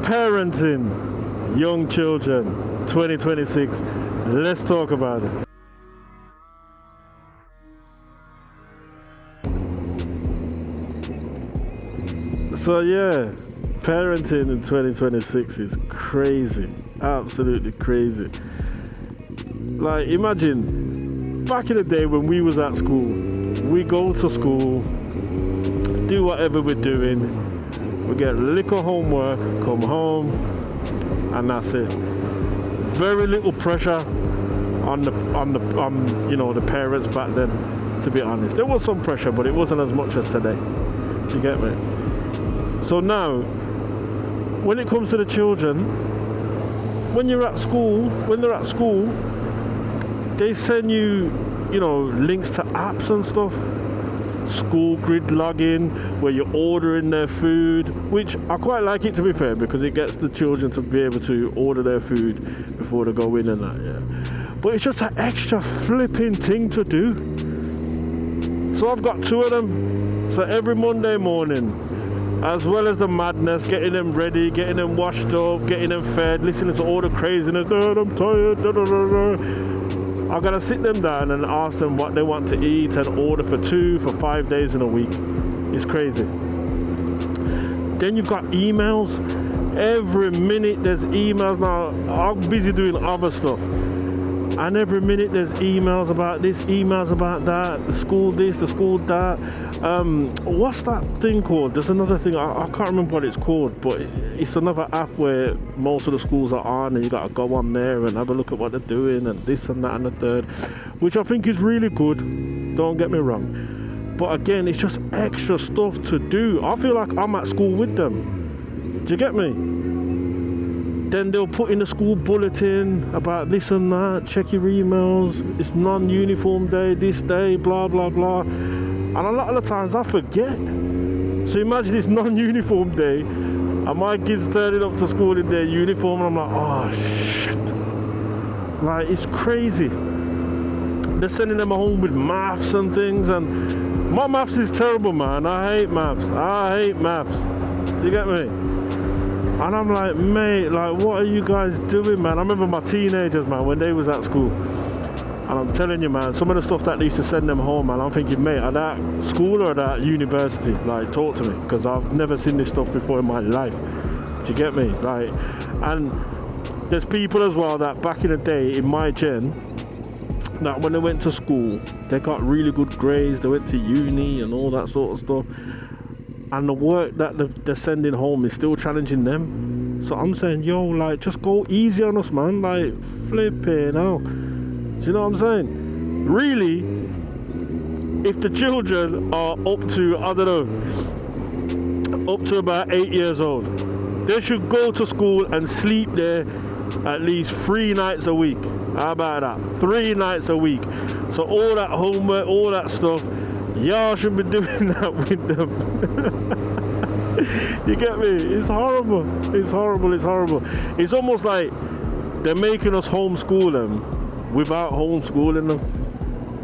Parenting young children 2026. Let's talk about it. So yeah, parenting in 2026 is crazy, absolutely crazy. Like imagine back in the day when we was at school, we go to school, do whatever we're doing, we get little homework, come home, and that's it. Very little pressure on the parents back then, to be honest. There was some pressure, but it wasn't as much as today. Do you get me? So now, when it comes to the children, when they're at school, they send you, links to apps and stuff. School grid login, where you're ordering their food, which I quite like it, to be fair, because it gets the children to be able to order their food before they go in and that, yeah. But it's just an extra flipping thing to do. So I've got 2 of them. So every Monday morning, as well as the madness, getting them ready, getting them washed up, getting them fed, listening to all the craziness, I'm tired, I gotta sit them down and ask them what they want to eat and order for 5 days in a week. It's crazy. Then you've got emails. Every minute there's emails. Now, I'm busy doing other stuff. And every minute there's emails about this, emails about that, the school this, the school that. What's that thing called? There's another thing, I can't remember what it's called, but it's another app where most of the schools are on and you got to go on there and have a look at what they're doing and this and that and the third, which I think is really good, don't get me wrong. But again, it's just extra stuff to do. I feel like I'm at school with them. Do you get me? Then they'll put in the school bulletin about this and that, check your emails, it's non-uniform day, this day, blah, blah, blah. And a lot of the times I forget. So imagine it's non-uniform day, and my kids turning up to school in their uniform, and I'm like, oh, shit. Like, it's crazy. They're sending them home with maths and things, and my maths is terrible, man. I hate maths. You get me? And I'm like, mate, like, what are you guys doing, man? I remember my teenagers, man, when they was at school. And I'm telling you, man, some of the stuff that they used to send them home, man, I'm thinking, mate, are that school or that university? Like, talk to me, because I've never seen this stuff before in my life. Do you get me? Like, and there's people as well that back in the day, in my gen, that when they went to school, they got really good grades, they went to uni and all that sort of stuff. And the work that they're sending home is still challenging them. So I'm saying, yo, like, just go easy on us, man. Like, flipping out. Do you know what I'm saying? Really, if the children are up to, I don't know, up to about 8 years old, they should go to school and sleep there at least 3 nights a week. How about that? 3 nights a week. So all that homework, all that stuff, y'all should be doing that with them. You get me? It's horrible. It's horrible. It's almost like they're making us homeschool them without homeschooling them.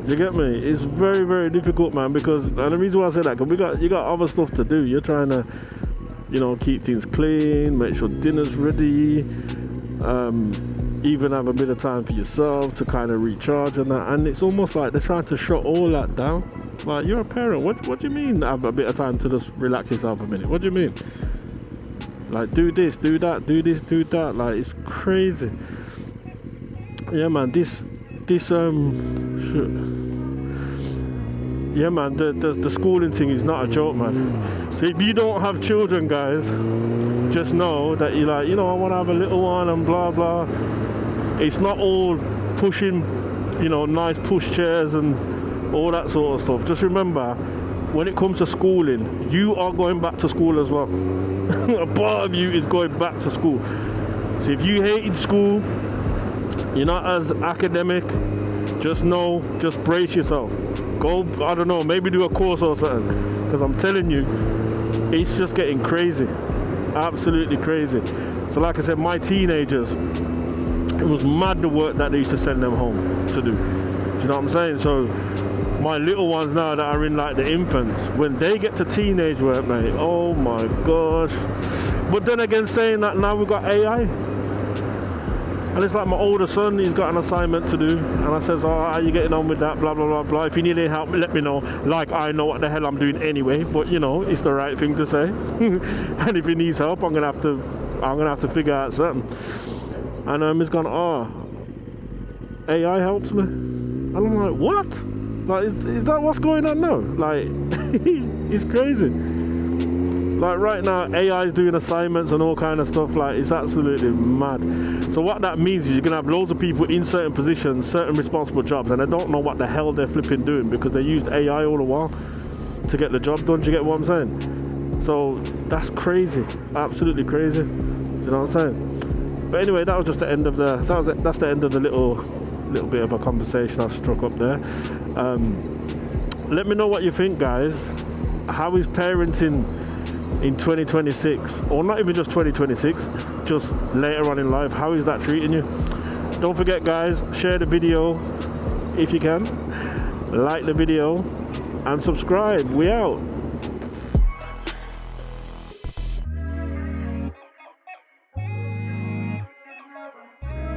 Do you get me? It's very, very difficult, man, because, and the reason why I say that, because you got other stuff to do. You're trying to, keep things clean, make sure dinner's ready, even have a bit of time for yourself to kind of recharge and that. And it's almost like they're trying to shut all that down. Like, you're a parent, what do you mean have a bit of time to just relax yourself a minute? What do you mean? Like, do this, do that, do this, do that. Like, it's crazy. Yeah, man, yeah, man, the schooling thing is not a joke, man. So if you don't have children, guys, just know that you're like, I want to have a little one and blah, blah. It's not all pushing, nice push chairs and all that sort of stuff. Just remember, when it comes to schooling, you are going back to school as well. A part of you is going back to school. So if you hated school, you're not as academic, just brace yourself. Go, I don't know, maybe do a course or something. Because I'm telling you, it's just getting crazy. Absolutely crazy. So like I said, my teenagers, it was mad the work that they used to send them home to do. Do you know what I'm saying? So my little ones now that are in like the infants, when they get to teenage work, mate, oh my gosh, But then again, saying that now we've got AI. And it's like my older son, he's got an assignment to do. And I says, oh, how are you getting on with that? Blah, blah, blah, blah. If you need any help, let me know. Like, I know what the hell I'm doing anyway. But, you know, it's the right thing to say. And if he needs help, I'm gonna have to figure out something. And he's gone, oh, AI helps me. And I'm like, what? Like, is that what's going on now? Like, it's crazy. Like right now, AI is doing assignments and all kind of stuff. Like, it's absolutely mad. So what that means is you're gonna have loads of people in certain positions, certain responsible jobs, and they don't know what the hell they're flipping doing because they used AI all the while to get the job done. Do you get what I'm saying? So that's crazy, absolutely crazy. Do you know what I'm saying? But anyway, that was just the end of that's the end of the little bit of a conversation I struck up there. Let me know what you think, guys. How is parenting in 2026, or not even just 2026, just later on in life? How is that treating you? Don't forget, guys, share the video if you can, like the video, and subscribe. We out.